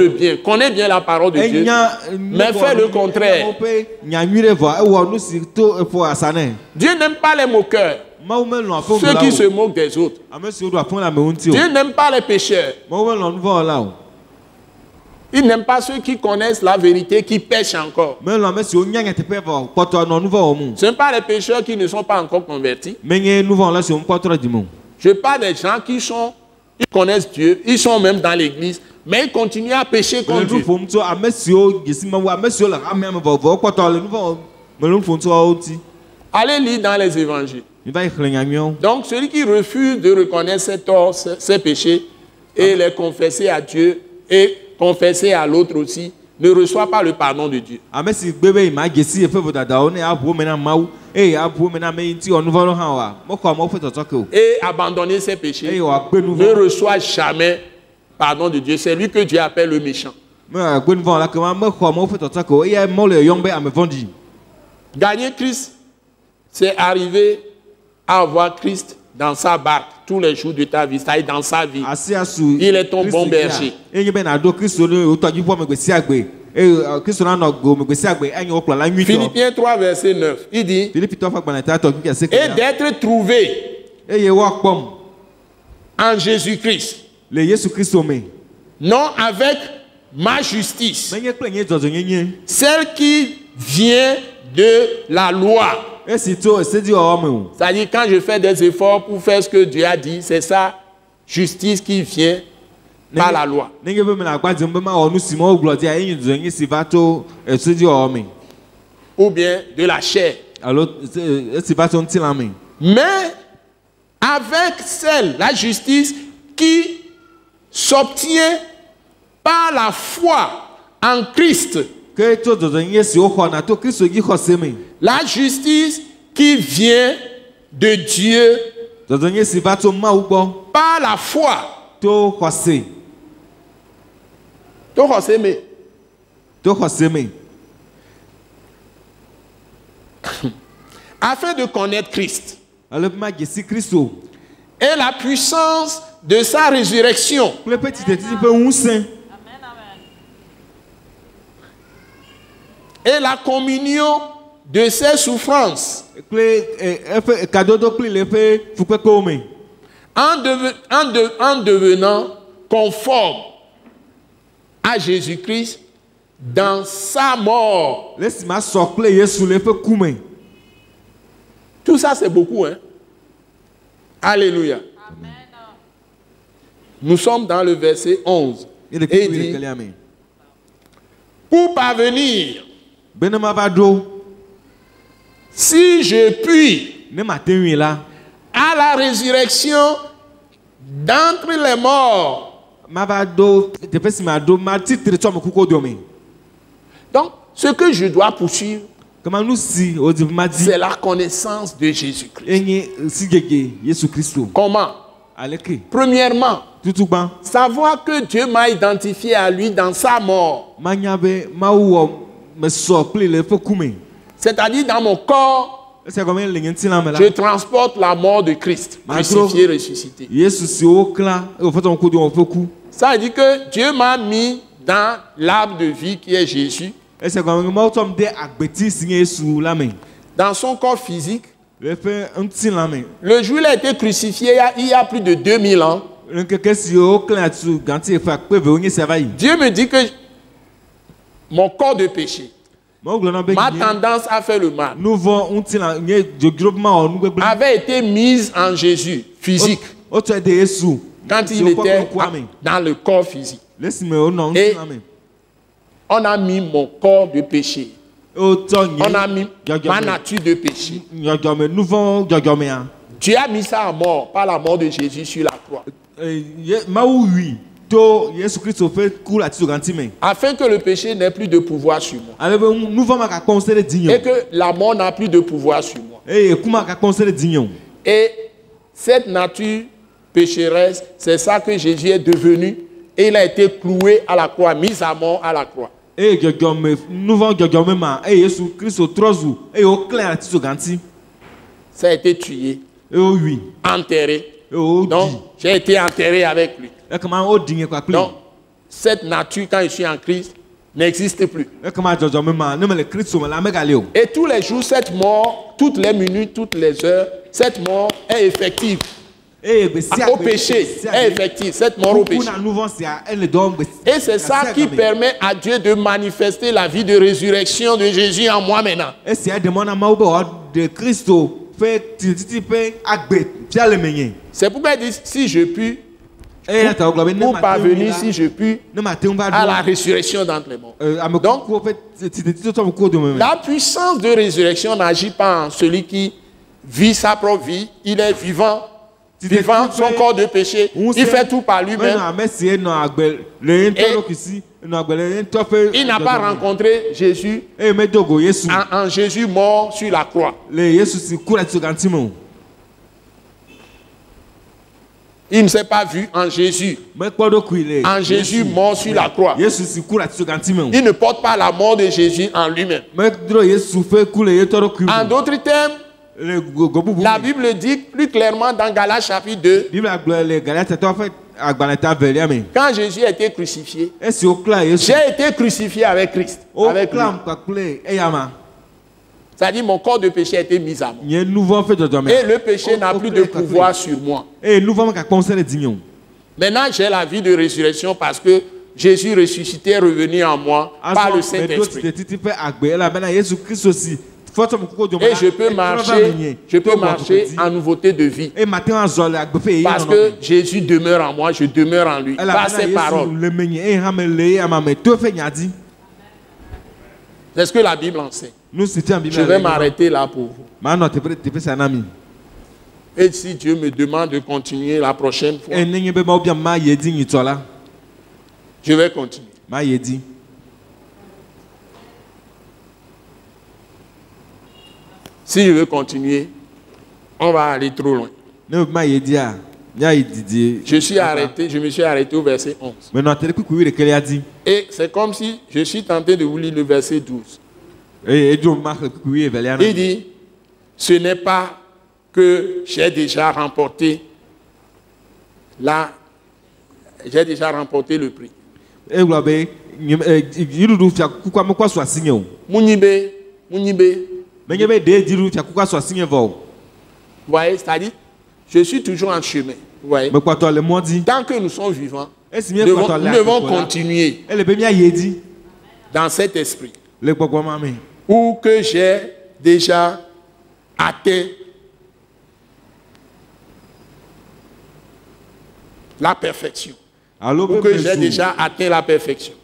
bien, connaît bien la parole de Dieu, mais fait le contraire. Dieu n'aime pas les moqueurs, ceux qui se moquent des autres. Dieu n'aime pas les pécheurs. Il n'aime pas ceux qui connaissent la vérité, qui pêchent encore. Ce ne sont pas les pécheurs qui ne sont pas encore convertis. Je parle des gens qui connaissent Dieu, ils sont même dans l'église, mais ils continuent à pécher contre Dieu. Allez lire dans les évangiles. Donc celui qui refuse de reconnaître ses torts, ses péchés, et les confesser à Dieu, et confesser à l'autre aussi, ne reçoit pas le pardon de Dieu. Et abandonner ses péchés ne reçoit jamais pardon de Dieu. C'est lui que Dieu appelle le méchant. Gagner Christ, c'est arriver à avoir Christ dans sa barque tous les jours de ta vie, c'est-à-dire dans sa vie. Il est ton bon berger. Philippiens 3, verset 9, il dit, et d'être trouvé en Jésus-Christ, non avec ma justice, celle qui vient de la loi. C'est-à-dire quand je fais des efforts pour faire ce que Dieu a dit, c'est ça, justice qui vient par la loi. Ninge be me la gba dem be ma onu si mo glodia yin du yin si va to e di o mi. Ou bien de la chair. Alors si va to nti la mi. Mais avec celle, la justice, qui s'obtient par la foi en Christ. Que to do yin si o ho na to Kristo gi ho se mi. La justice qui vient de Dieu Do yin si va to ma u gbo. par la foi. To ho se. To hose me. To ho se mi. Afin de connaître Christ Alors ma si Kristo. et la puissance de sa résurrection Le petit peu un saint. et la communion de ses souffrances Cadeau de clé le fait faut que comme. en devenant conforme à Jésus-Christ dans sa mort. Laisse ma socle Yesu le fait comme. Tout ça, c'est beaucoup, hein? Alléluia. Amen. Nous sommes dans le verset 11. Et il dit, pour parvenir, si je puis, à la résurrection d'entre les morts. Donc, ce que je dois poursuivre, c'est la connaissance de Jésus-Christ. Comment? Premièrement, savoir que Dieu m'a identifié à lui dans sa mort. C'est-à-dire dans mon corps, je transporte la mort de Christ, crucifié, ressuscité. Ça veut dire que Dieu m'a mis dans l'arbre de vie qui est Jésus. Dans son corps physique. Le jour où il a été crucifié, il y a plus de 2000 ans. Dieu me dit que mon corps de péché, ma tendance à faire le mal, avait été mise en Jésus, physique, quand il était dans le corps physique. Et on a mis mon corps de péché. On a mis ma nature de péché. Dieu a mis ça à mort par la mort de Jésus sur la croix. Afin que le péché n'ait plus de pouvoir sur moi. Et que la mort n'a plus de pouvoir sur moi. Et cette nature pécheresse, c'est ça que Jésus est devenu. Et il a été cloué à la croix, mis à mort à la croix. Ça a été tué, enterré. Donc, j'ai été enterré avec lui. Donc, cette nature, quand je suis en Christ, n'existe plus. Et tous les jours, cette mort, toutes les minutes, toutes les heures, cette mort est effective. Au péché est effective, cette mort au péché. Et c'est ça qui permet à Dieu de manifester la vie de résurrection de Jésus en moi maintenant. C'est pourquoi il dit, si je puis, pour parvenir, si je puis, à la résurrection d'entre les morts. Donc, la puissance de résurrection n'agit pas en celui qui vit sa propre vie, il est vivant. Vivant son corps de péché, il fait tout par lui-même. Il n'a pas rencontré Jésus en Jésus mort sur la croix. Il ne s'est pas vu en Jésus. En Jésus mort sur la croix. Il ne porte pas la mort de Jésus en lui-même. En d'autres termes, la Bible dit plus clairement dans Galates chapitre 2, quand Jésus a été crucifié, j'ai été crucifié avec Christ. Avec lui. C'est-à-dire mon corps de péché a été mis à mort. Et le péché n'a plus de pouvoir sur moi. Maintenant, j'ai la vie de résurrection parce que Jésus ressuscité est revenu en moi par le Saint-Esprit. Et je peux marcher en nouveauté de vie. Parce que Jésus demeure en moi, je demeure en lui. Par ses paroles. C'est ce que la Bible enseigne. Je vais m'arrêter là pour vous. Et si Dieu me demande de continuer la prochaine fois, je vais continuer. Si je veux continuer, on va aller trop loin. Je me suis arrêté au verset 11. Et c'est comme si je suis tenté de vous lire le verset 12. Il dit, ce n'est pas que j'ai déjà remporté le prix. Mounibe. Vous voyez, c'est-à-dire, je suis toujours en chemin. Vous voyez? Tant que nous sommes vivants, nous devons continuer dans cet esprit. Ou que j'ai déjà atteint la perfection. Ou que j'ai déjà atteint la perfection.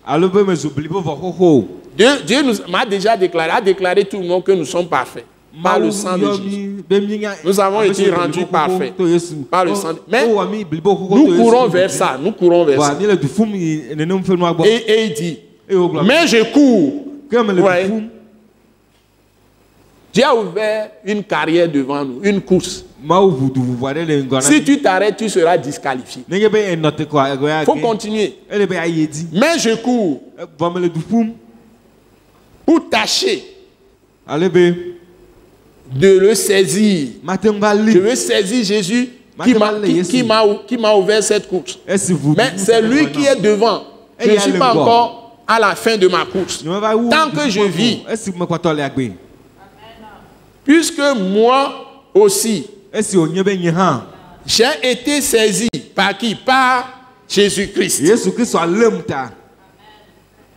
Dieu m'a déjà a déclaré tout le monde que nous sommes parfaits. Par le sang de Jésus. Nous avons été rendus parfaits. Par le sang de... Mais nous courons vers ça. Et il dit, mais je cours. Ouais. Dieu a ouvert une carrière devant nous, une course. Si tu t'arrêtes, tu seras disqualifié. Il faut continuer. Mais je cours pour tâcher de le saisir. Je veux saisir Jésus qui m'a ouvert cette course. Mais c'est lui qui est devant. Je ne suis pas encore à la fin de ma course. Tant que je vis, puisque moi aussi, j'ai été saisi par qui? Par Jésus-Christ.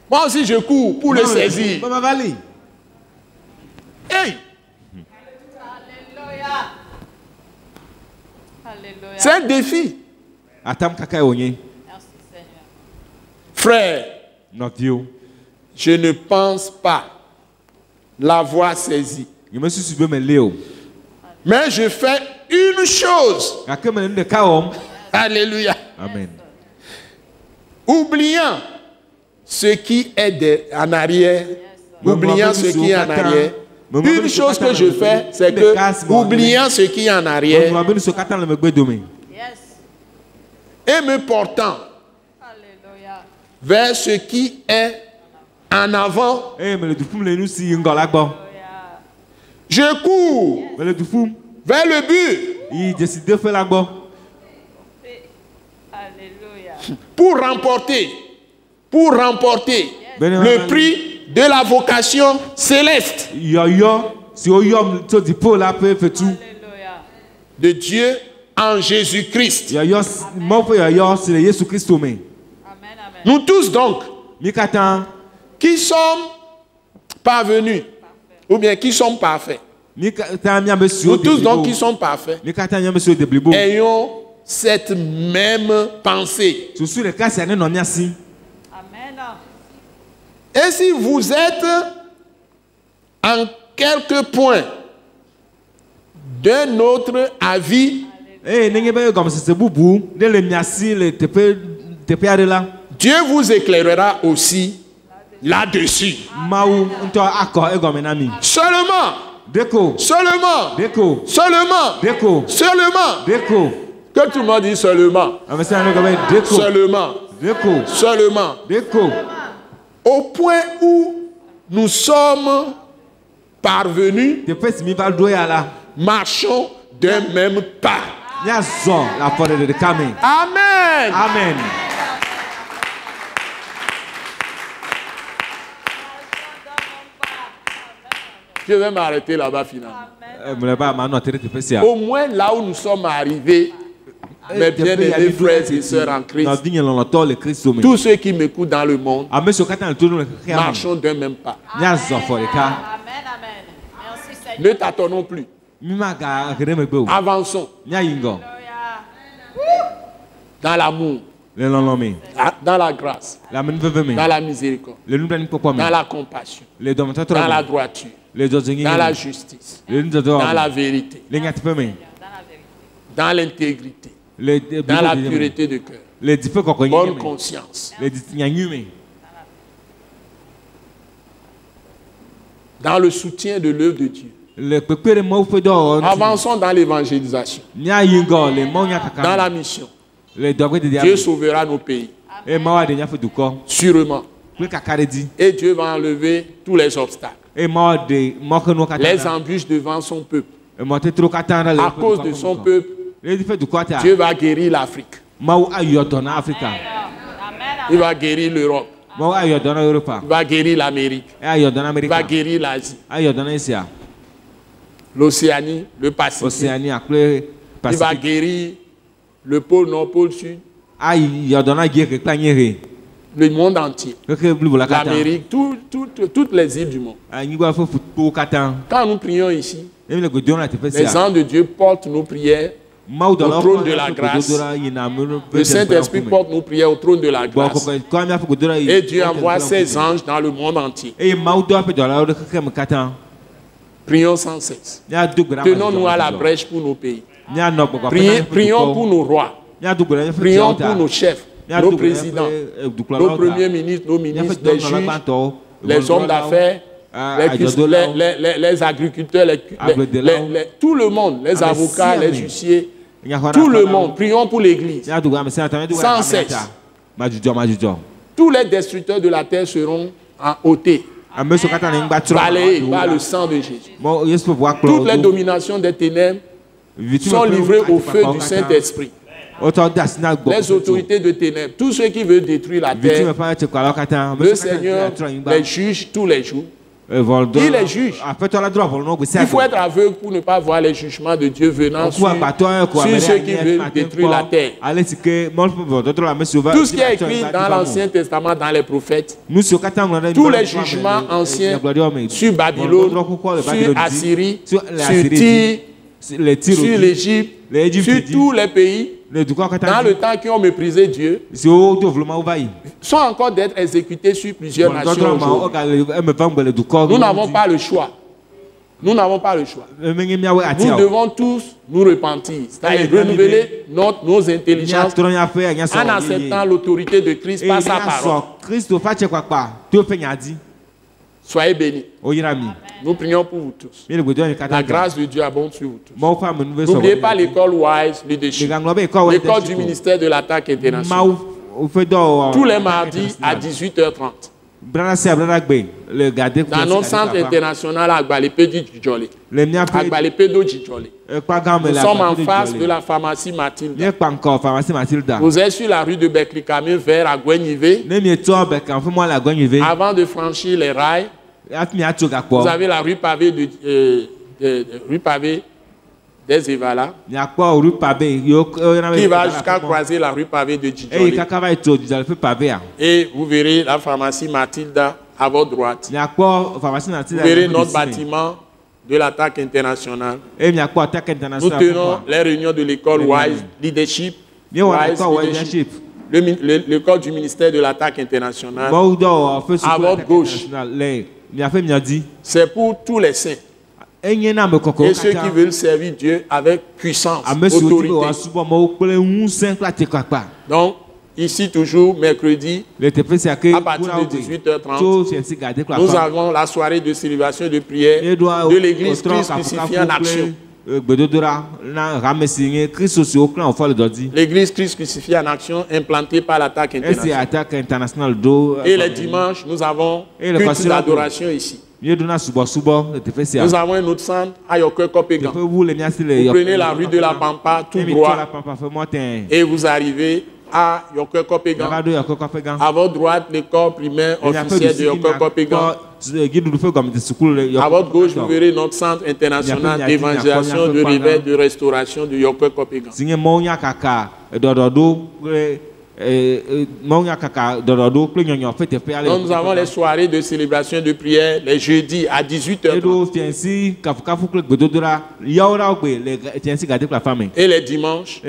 Moi aussi, je cours pour le saisir. Hey! C'est un défi. Frère, je ne pense pas l'avoir saisi. Mais je fais une chose. Alléluia. Amen. Oubliant ce qui est en arrière. Oubliant ce qui est en arrière. Une chose que je fais, c'est que, oubliant ce qui est en arrière, et me portant vers ce qui est en avant, je cours vers le but pour remporter le prix de la vocation céleste de Dieu en Jésus-Christ. Nous tous donc, qui sommes parvenus, ou bien qui sommes parfaits, nous tous donc qui sommes parfaits, ayons cette même pensée. Et si vous êtes en quelque point d'un autre avis, Dieu vous éclairera aussi là-dessus. Seulement. Que tout le monde dise seulement. Seulement. Au point où nous sommes parvenus, marchons d'un même pas. Amen. Amen. Je vais m'arrêter là-bas finalement. Au moins là où nous sommes arrivés, mes bien-aimés frères et sœurs en Christ, tous ceux qui m'écoutent dans le monde, marchons d'un même pas. Amen. Amen. Merci Ne tâtonnons plus. Mimaga remegbe. Avançons Nya yingo. dans l'amour, Le lolome. dans la grâce, La menveveme. dans la miséricorde, Le numbrani popome. dans la compassion, Le domateur. dans la droiture, Le dozengi. dans la justice, Le ndodo. dans la vérité, Le nyatpeme. dans l'intégrité, Le dans la pureté de cœur, Le dife kokonyi. bonne conscience, Le ditnyanyume. dans le soutien de l'œuvre de Dieu. Le pepere mo fedo. Avançons dans l'évangélisation, Nya yingo le mo nya kaka. dans la mission. Le dogwe de Dieu diable. sauvera nos pays, E mawa de nya feduko. sûrement. Le kakaredi. Et Dieu va enlever tous les obstacles, E mawa de mokeno kata. les embûches devant son peuple. E mote tro kata na le. À cause de son peuple, Le dife du kwata. Dieu va guérir l'Afrique. Mawu ayodo na Africa. Il va guérir l'Europe. Mawu ayodo na Europa. Il va guérir l'Amérique. E ayodo na Il va America. guérir l'Asie, Ayodo na Asia. l'Océanie, le Pacifique. Océanie akple Il va Pacifique. guérir le pôle nord, pôle sud, Ayodo na gere klanyere. le monde entier. Keke blu la kata. L'Amérique, toutes les îles du monde. Anyigwa fo futu kata. Quand nous prions ici, Emi le godio na te les fesia. anges de Dieu portent nos prières. Mawu do au la trône de la grâce. Le Saint-Esprit porte nos prières au trône de la grâce. Et Dieu envoie ses anges dans le monde entier. E mawu do ape do la o keke me kata. Prions sans cesse. Nya do gbera. Tenons-nous à la brèche pour nos pays. Nya no gbogbo. Prions pour nos rois. Nya do gbera. Prions pour nos chefs, nos présidents, nos premiers ministres, nos ministres, les juges, les hommes d'affaires, les agriculteurs, tout le monde, les avocats, les huissiers, tout le monde. Prions pour l'Église. Sans cesse. Tous les destructeurs de la terre seront ôtés, balayés par le sang de Jésus. Toutes les dominations des ténèbres sont livrées au feu du Saint-Esprit. Les autorités de ténèbres, tous ceux qui veulent détruire la terre, le Seigneur les juge tous les jours. Il les juge. Il faut être aveugle pour ne pas voir les jugements de Dieu venant sur ceux qui veulent détruire la terre. Tout ce qui est écrit dans l'Ancien Testament, dans les prophètes, tous les jugements anciens sur Babylone, sur Assyrie, sur Tyr, sur l'Égypte, sur tous les pays, dans le temps qui ont méprisé Dieu, sont encore d'être exécutés sur plusieurs nations aujourd'hui. Nous n'avons pas le choix. Nous n'avons pas le choix. Nous devons tous nous repentir, c'est-à-dire renouveler nos intelligences en acceptant l'autorité de Christ par sa parole. Soyez bénis. Nous prions pour vous tous. La grâce de Dieu abonde sur vous tous. N'oubliez pas l'école Wise Leadership, l'école du ministère de l'attaque internationale. Tous les mardis à 18h30. Dans notre centre international à Agbalépé Djidjolé. Agbalépé Djidjolé. Nous sommes en face de la pharmacie Mathilda. Vous êtes sur la rue de Beklikame vers Agouenivé. Avant de franchir les rails, vous avez la rue pavée des Evala qui va jusqu'à croiser la rue pavée de Djidjolé. Et vous verrez la pharmacie Mathilda à votre droite. Vous verrez notre bâtiment de l'attaque internationale. Nous tenons les réunions de l'école Wise Leadership, l'école du ministère de l'attaque internationale. À votre gauche, c'est pour tous les saints et ceux qui veulent servir Dieu avec puissance, autorité. Donc, ici toujours, mercredi, à partir de 18h30, nous avons la soirée de célébration de prière de l'église Christ crucifié en action. L'église Christ crucifié en action implantée par l'attaque internationale. Et les dimanches, nous avons culte d'adoration ici. Nous avons un autre centre à Yokwe-Kopegan. Vous prenez la rue de la Pampa tout droit et vous arrivez à Yokwe-Kopegan. À votre droite, l'école primaire officielle de Yokwe-Kopegan. À votre gauche, vous verrez notre centre international d'évangélisation, de réveil, de restauration de Yokwe-Kopegan. Donc, nous avons les soirées de célébration de prière les jeudis à 18h30. Et les dimanches,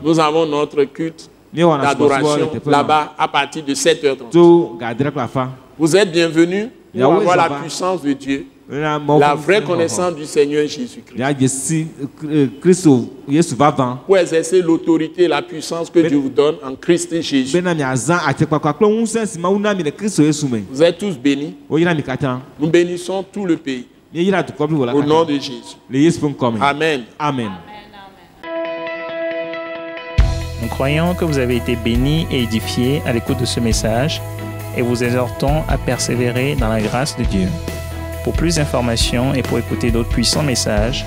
nous avons notre culte d'adoration là-bas à partir de 7h30. Vous êtes bienvenus pour avoir la puissance de Dieu, la vraie connaissance du Seigneur Jésus-Christ, pour exercer l'autorité et la puissance que Dieu vous donne en Christ Jésus. Vous êtes tous bénis. Nous bénissons tout le pays. Au nom de Jésus. Amen. Amen. Nous croyons que vous avez été bénis et édifiés à l'écoute de ce message et vous exhortons à persévérer dans la grâce de Dieu. Pour plus d'informations et pour écouter d'autres puissants messages,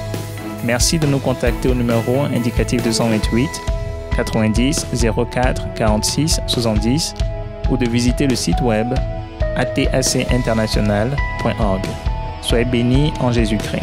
merci de nous contacter au numéro indicatif 228 90 04 46 70 ou de visiter le site web atacinternational.org. Soyez bénis en Jésus-Christ.